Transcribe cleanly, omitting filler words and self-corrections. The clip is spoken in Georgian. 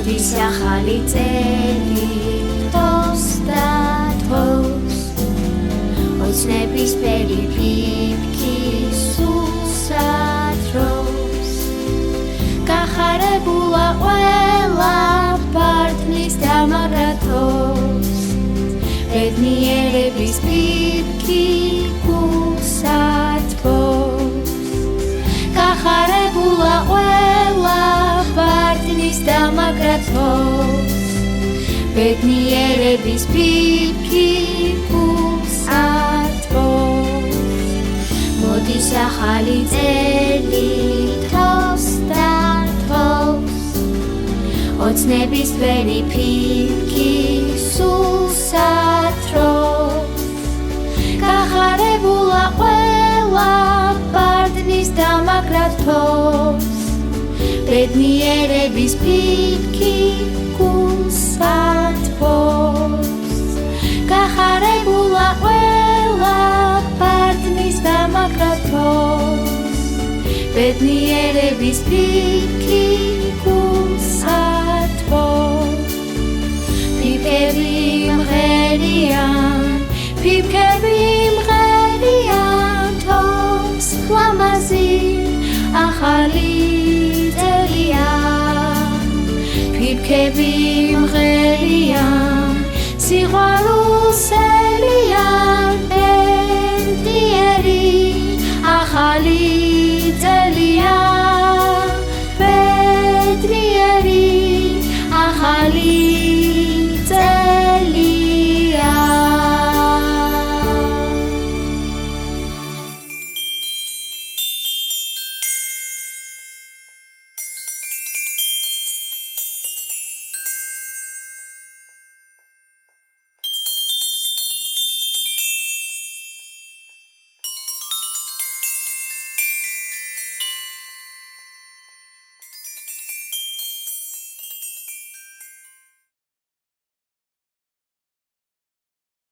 მოდის ახალი წელი თოს და თოს ოცნების ფერი ფიფქი სულსათროს გახარებულა ყველა პარტნის დამარათოს ბედნიერების ფიფქი გულსათბოს გახარებულა ყველა პარტნის დამარათოს ბედნიერების ფიფქი გულსათბოს მოდის ახალი წელი თოს და თოს ოცნების ფერი ფიფქი სულსათროს გახარებულა ყველა პარტნის დამარათოს ბედნიერების ფიფქი გულსათბოს გახარებულა ყველა პარტნის დამარათოს ბედნიერების ფიფქი გულსათბოს ფიფქები მღერიან თოს ლამაზი ახალი წელია ფიფქები მღერიან სიყვარულსელია